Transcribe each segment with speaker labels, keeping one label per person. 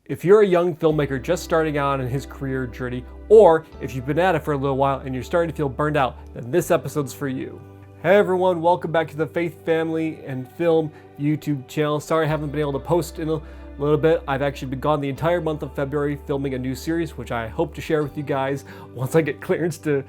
Speaker 1: If you're a young filmmaker just starting out in his career journey, or if you've been at it for a little while and you're starting to feel burned out, then this episode's for you. Hey everyone, welcome back to the Faith, Family, and Film YouTube channel. Sorry I haven't been able to post in a little bit. I've actually been gone the entire month of February filming a new series, which I hope to share with you guys once I get clearance to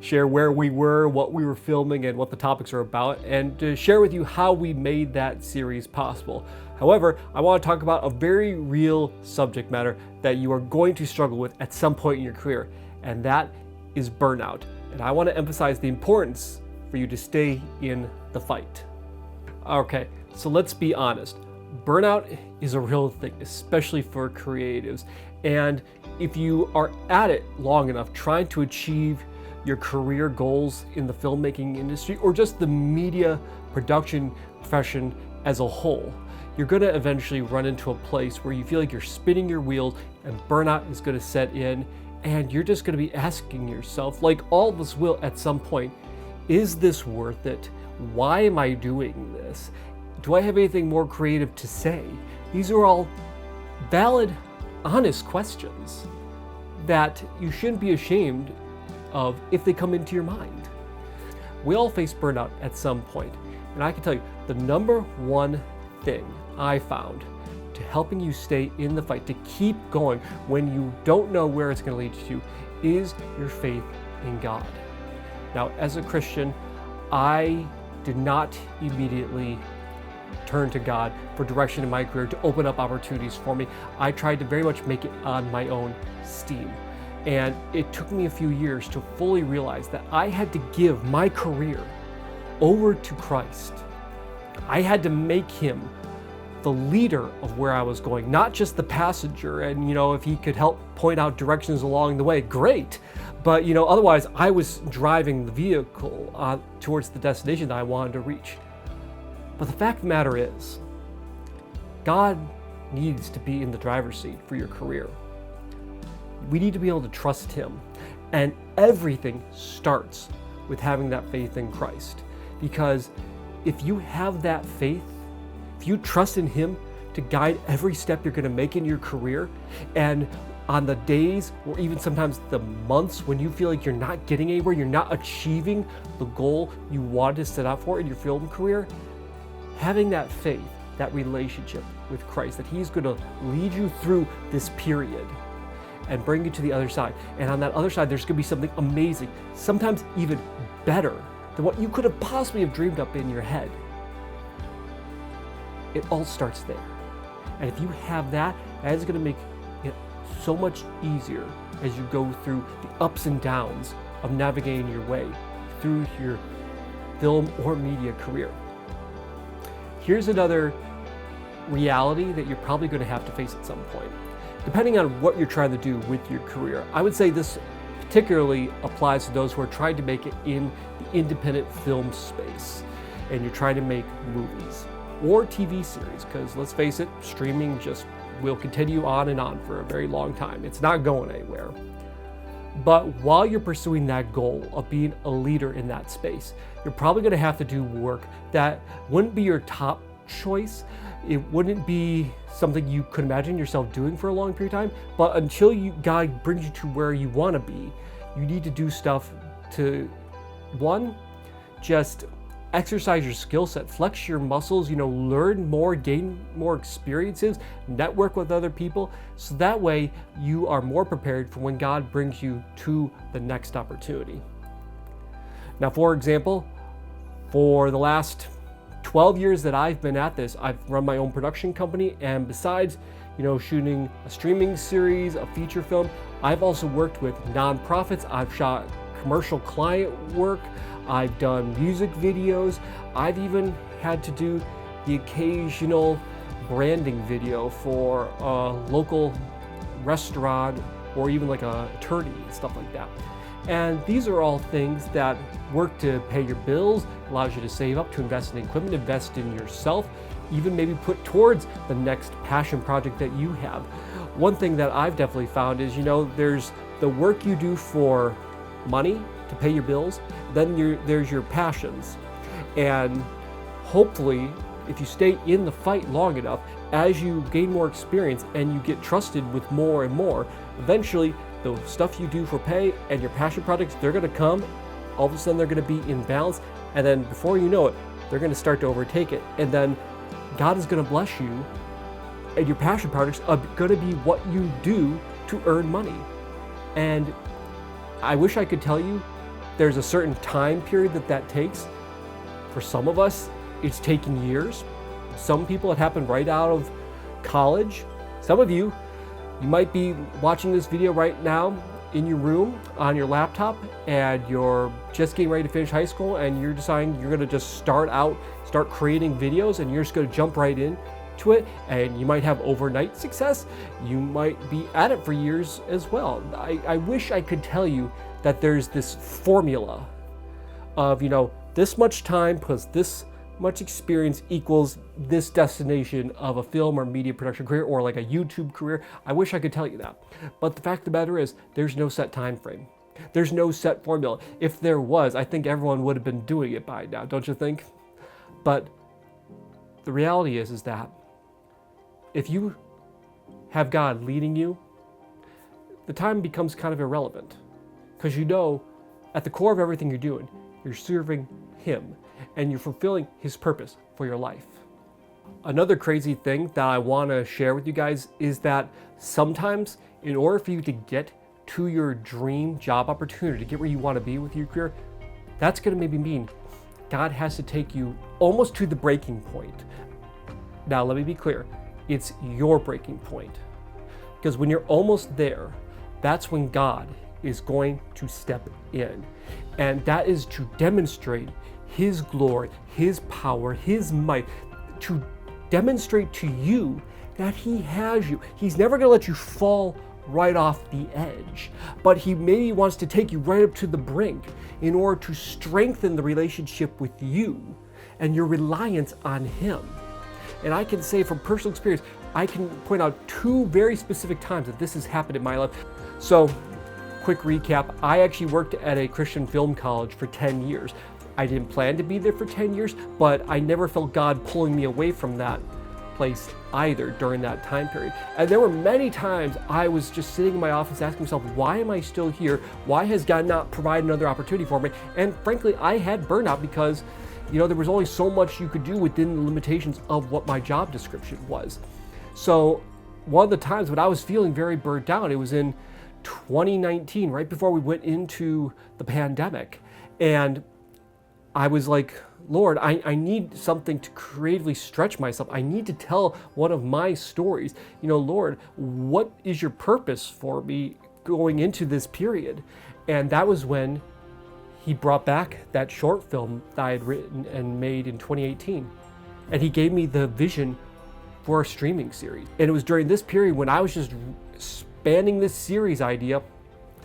Speaker 1: share where we were, what we were filming, and what the topics are about, and to share with you how we made that series possible. However, I want to talk about a very real subject matter that you are going to struggle with at some point in your career, and that is burnout. And I want to emphasize the importance for you to stay in the fight. Okay, so let's be honest. Burnout is a real thing, especially for creatives. And if you are at it long enough, trying to achieve your career goals in the filmmaking industry or just the media production profession as a whole, you're going to eventually run into a place where you feel like you're spinning your wheels and burnout is going to set in, and you're just going to be asking yourself, like all of us will at some point, is this worth it? Why am I doing this? Do I have anything more creative to say? These are all valid, honest questions that you shouldn't be ashamed of if they come into your mind. We all face burnout at some point, and I can tell you the number one thing I found to helping you stay in the fight, to keep going when you don't know where it's going to lead you to, is your faith in God. Now, as a Christian, I did not immediately turn to God for direction in my career to open up opportunities for me. I tried to very much make it on my own steam. And it took me a few years to fully realize that I had to give my career over to Christ. I had to make him the leader of where I was going, not just the passenger. And, if he could help point out directions along the way, great. But, otherwise I was driving the vehicle towards the destination that I wanted to reach. But the fact of the matter is, God needs to be in the driver's seat for your career. We need to be able to trust him. And everything starts with having that faith in Christ. Because if you have that faith, if you trust in him to guide every step you're going to make in your career, and on the days or even sometimes the months when you feel like you're not getting anywhere, you're not achieving the goal you wanted to set out for in your film career, having that faith, that relationship with Christ, that he's going to lead you through this period and bring you to the other side. And on that other side, there's going to be something amazing, sometimes even better than what you could have possibly have dreamed up in your head. It all starts there. And if you have that, that is going to make it so much easier as you go through the ups and downs of navigating your way through your film or media career. Here's another reality that you're probably going to have to face at some point. Depending on what you're trying to do with your career, I would say this particularly applies to those who are trying to make it in the independent film space and you're trying to make movies or TV series, because let's face it, streaming just will continue on and on for a very long time. It's not going anywhere. But while you're pursuing that goal of being a leader in that space, you're probably going to have to do work that wouldn't be your top choice. It wouldn't be something you could imagine yourself doing for a long period of time. But until God brings you to where you want to be, you need to do stuff to, one, just exercise your skill set, flex your muscles, learn more, gain more experiences, network with other people, so that way you are more prepared for when God brings you to the next opportunity. Now, for example, for the last 12 years that I've been at this, I've run my own production company, and besides, shooting a streaming series, a feature film, I've also worked with nonprofits. I've shot commercial client work. I've done music videos. I've even had to do the occasional branding video for a local restaurant or even like an attorney and stuff like that. And these are all things that work to pay your bills, allows you to save up, to invest in equipment, invest in yourself, even maybe put towards the next passion project that you have. One thing that I've definitely found is, there's the work you do for money to pay your bills, then there's your passions. And hopefully if you stay in the fight long enough, as you gain more experience and you get trusted with more and more, eventually the stuff you do for pay and your passion projects, they're going to come. All of a sudden they're going to be in balance, and then before you know it, they're going to start to overtake it, and then God is going to bless you, and your passion projects are going to be what you do to earn money. And I wish I could tell you there's a certain time period that takes. For some of us, it's taken years. Some people, it happened right out of college. Some of you might be watching this video right now in your room on your laptop, and you're just getting ready to finish high school, and you're deciding you're gonna just start creating videos, and you're just gonna jump right in to it, and you might have overnight success. You might be at it for years as well. I wish I could tell you that there's this formula of, this much time plus this much experience equals this destination of a film or media production career, or like a YouTube career. I wish I could tell you that. But the fact of the matter is, there's no set time frame. There's no set formula. If there was, I think everyone would have been doing it by now, don't you think? But the reality is that if you have God leading you, the time becomes kind of irrelevant, because at the core of everything you're doing, you're serving Him, and you're fulfilling His purpose for your life. Another crazy thing that I want to share with you guys is that sometimes, in order for you to get to your dream job opportunity, to get where you want to be with your career, that's going to maybe mean God has to take you almost to the breaking point. Now, let me be clear. It's your breaking point. Because when you're almost there, that's when God is going to step in. And that is to demonstrate His glory, His power, His might, to demonstrate to you that He has you. He's never going to let you fall right off the edge, but He maybe wants to take you right up to the brink in order to strengthen the relationship with you and your reliance on Him. And I can say from personal experience, I can point out 2 very specific times that this has happened in my life. So, quick recap, I actually worked at a Christian film college for 10 years. I didn't plan to be there for 10 years, but I never felt God pulling me away from that place either during that time period. And there were many times I was just sitting in my office asking myself, why am I still here? Why has God not provided another opportunity for me? And frankly, I had burnout because, there was only so much you could do within the limitations of what my job description was. So one of the times when I was feeling very burnt out, it was in 2019, right before we went into the pandemic. And I was like, Lord, I need something to creatively stretch myself. I need to tell one of my stories. Lord, what is your purpose for me going into this period? And that was when He brought back that short film that I had written and made in 2018. And He gave me the vision for a streaming series. And it was during this period when I was just expanding this series idea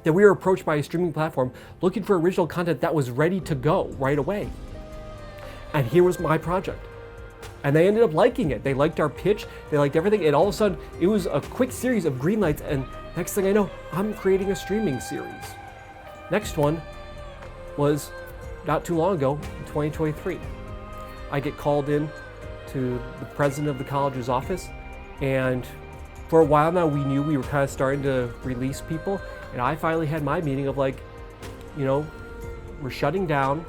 Speaker 1: that we were approached by a streaming platform looking for original content that was ready to go right away. And here was my project. And they ended up liking it. They liked our pitch, they liked everything, and all of a sudden it was a quick series of green lights, and next thing I know, I'm creating a streaming series. Next one was not too long ago, in 2023. I get called in to the president of the college's office, and for a while now we knew we were kind of starting to release people, and I finally had my meeting of like, we're shutting down,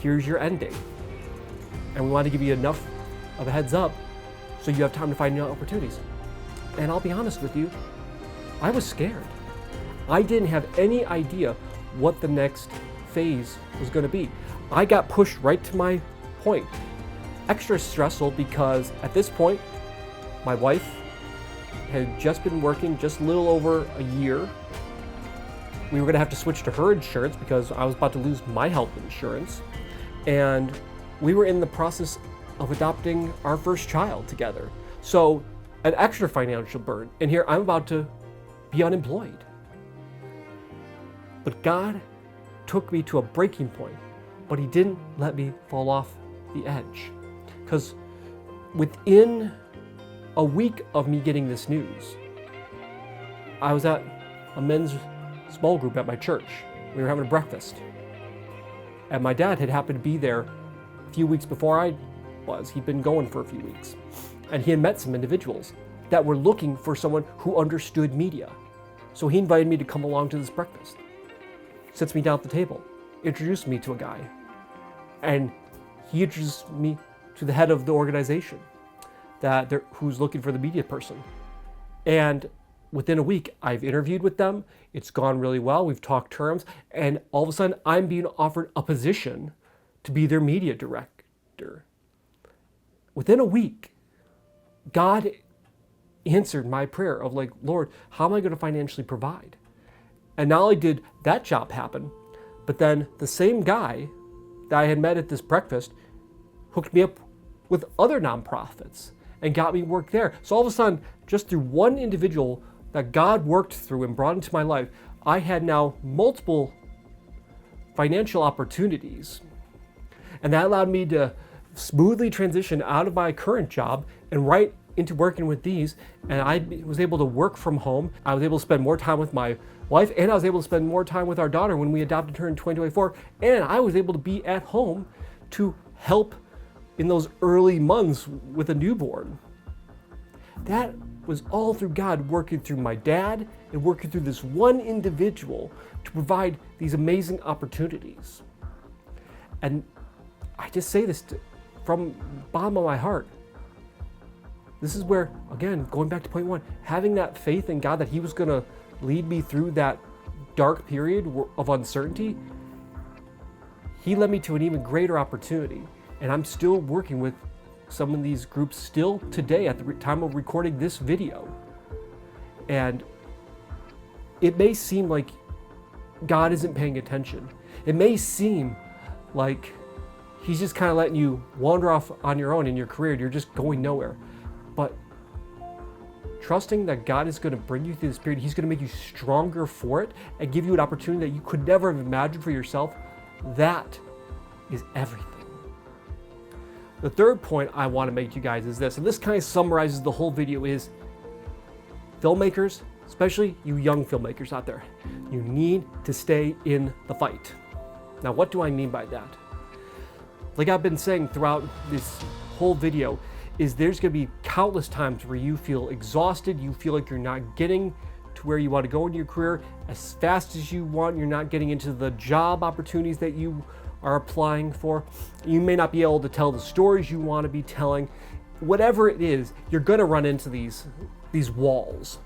Speaker 1: here's your end date. And we want to give you enough of a heads up so you have time to find new opportunities. And I'll be honest with you, I was scared. I didn't have any idea what the next phase was going to be. I got pushed right to my point. Extra stressful because at this point, my wife had just been working just a little over a year. We were going to have to switch to her insurance because I was about to lose my health insurance. And we were in the process of adopting our first child together. So an extra financial burden. And here I'm about to be unemployed. But God took me to a breaking point, but He didn't let me fall off the edge. Because within a week of me getting this news, I was at a men's small group at my church. We were having a breakfast. And my dad had happened to be there a few weeks before I was. He'd been going for a few weeks. And he had met some individuals that were looking for someone who understood media. So he invited me to come along to this breakfast. Sits me down at the table, introduced me to a guy. And he introduced me to the head of the organization who's looking for the media person. And within a week, I've interviewed with them. It's gone really well. We've talked terms. And all of a sudden, I'm being offered a position to be their media director. Within a week, God answered my prayer of like, Lord, how am I going to financially provide? And not only did that job happen, but then the same guy that I had met at this breakfast hooked me up with other nonprofits and got me work there. So all of a sudden, just through one individual that God worked through and brought into my life, I had now multiple financial opportunities. And that allowed me to smoothly transition out of my current job and right into working with these. And I was able to work from home. I was able to spend more time with my wife, and I was able to spend more time with our daughter when we adopted her in 2024. And I was able to be at home to help in those early months with a newborn. That was all through God working through my dad and working through this one individual to provide these amazing opportunities. And I just say this from the bottom of my heart. This is where, again, going back to point one, having that faith in God that He was going to lead me through that dark period of uncertainty, He led me to an even greater opportunity. And I'm still working with some of these groups still today at the time of recording this video. And it may seem like God isn't paying attention. It may seem like He's just kind of letting you wander off on your own in your career. You're just going nowhere. But trusting that God is going to bring you through this period, He's going to make you stronger for it and give you an opportunity that you could never have imagined for yourself, that is everything. The third point I want to make to you guys is this, and this kind of summarizes the whole video, is filmmakers, especially you young filmmakers out there, you need to stay in the fight. Now, what do I mean by that? Like I've been saying throughout this whole video, is there's going to be countless times where you feel exhausted, you feel like you're not getting to where you want to go in your career as fast as you want, you're not getting into the job opportunities that you are applying for. You may not be able to tell the stories you want to be telling. Whatever it is, you're going to run into these walls.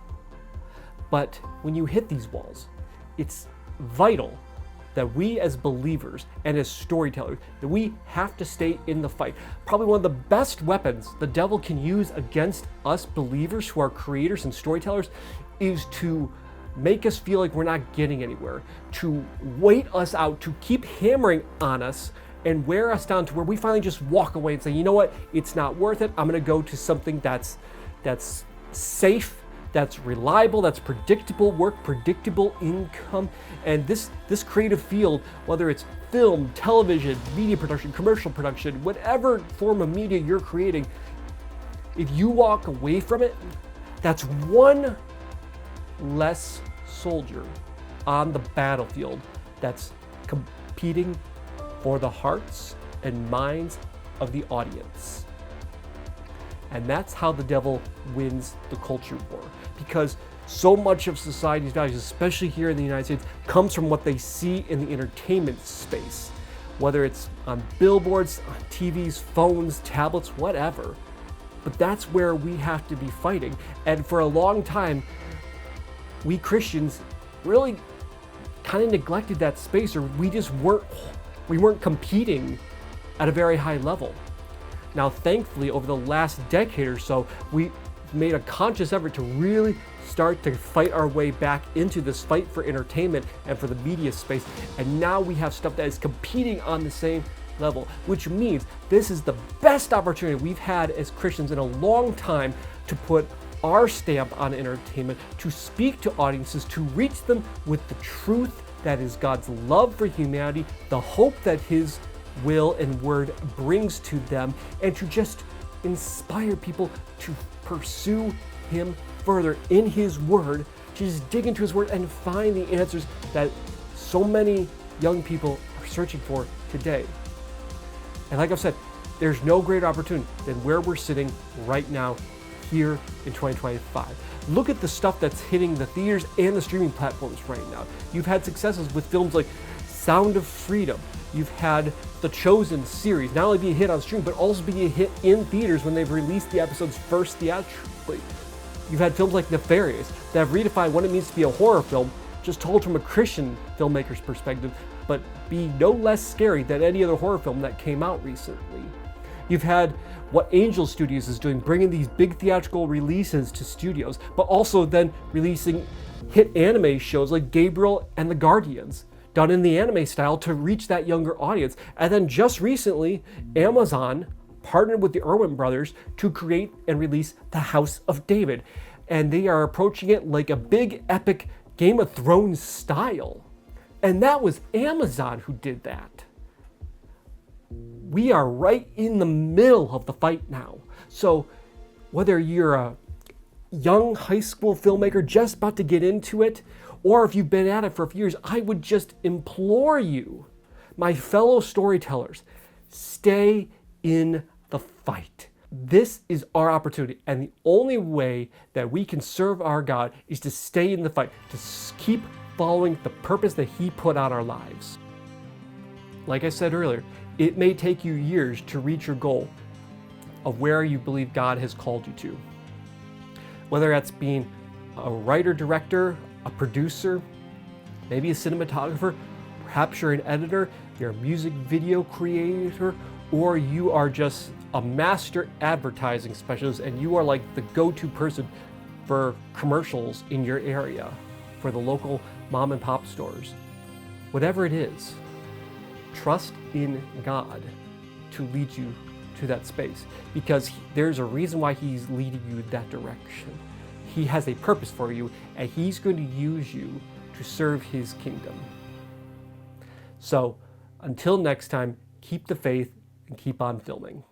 Speaker 1: But when you hit these walls, it's vital that we as believers and as storytellers, that we have to stay in the fight. Probably one of the best weapons the devil can use against us believers who are creators and storytellers is to make us feel like we're not getting anywhere, to wait us out, to keep hammering on us and wear us down to where we finally just walk away and say, you know what, it's not worth it. I'm gonna go to something that's safe, that's reliable, that's predictable work, predictable income. And this creative field, whether it's film, television, media production, commercial production, whatever form of media you're creating, if you walk away from it, that's one less soldier on the battlefield that's competing for the hearts and minds of the audience. And that's how the devil wins the culture war. Because so much of society's values, especially here in the United States, comes from what they see in the entertainment space. Whether it's on billboards, on TVs, phones, tablets, whatever. But that's where we have to be fighting. And for a long time, we Christians really kind of neglected that space, or we weren't competing at a very high level. Now, thankfully, over the last decade or so, we made a conscious effort to really start to fight our way back into this fight for entertainment and for the media space. And now we have stuff that is competing on the same level, which means this is the best opportunity we've had as Christians in a long time to put our stamp on entertainment, to speak to audiences, to reach them with the truth that is God's love for humanity, the hope that His will and word brings to them, and to just inspire people to pursue Him further in His word, to just dig into His word and find the answers that so many young people are searching for today. And like I've said, there's no greater opportunity than where we're sitting right now here in 2025. Look at the stuff that's hitting the theaters and the streaming platforms right now. You've had successes with films like Sound of Freedom. You've had The Chosen series not only be a hit on stream, but also be a hit in theaters when they've released the episodes first theatrically. You've had films like Nefarious that have redefined what it means to be a horror film, just told from a Christian filmmaker's perspective, but be no less scary than any other horror film that came out recently. You've had what Angel Studios is doing, bringing these big theatrical releases to studios, but also then releasing hit anime shows like Gabriel and the Guardians, done in the anime style to reach that younger audience. And then just recently, Amazon partnered with the Erwin brothers to create and release The House of David. And they are approaching it like a big epic Game of Thrones style. And that was Amazon who did that. We are right in the middle of the fight now. So whether you're a young high school filmmaker just about to get into it, or if you've been at it for a few years, I would just implore you, my fellow storytellers, stay in the fight. This is our opportunity, and the only way that we can serve our God is to stay in the fight, to keep following the purpose that He put on our lives. Like I said earlier, it may take you years to reach your goal of where you believe God has called you to. Whether that's being a writer-director, a producer, maybe a cinematographer, perhaps you're an editor, you're a music video creator, or you are just a master advertising specialist and you are like the go-to person for commercials in your area, for the local mom and pop stores. Whatever it is, trust in God to lead you to that space, because there's a reason why He's leading you that direction. He has a purpose for you, and He's going to use you to serve His kingdom. So until next time, keep the faith and keep on filming.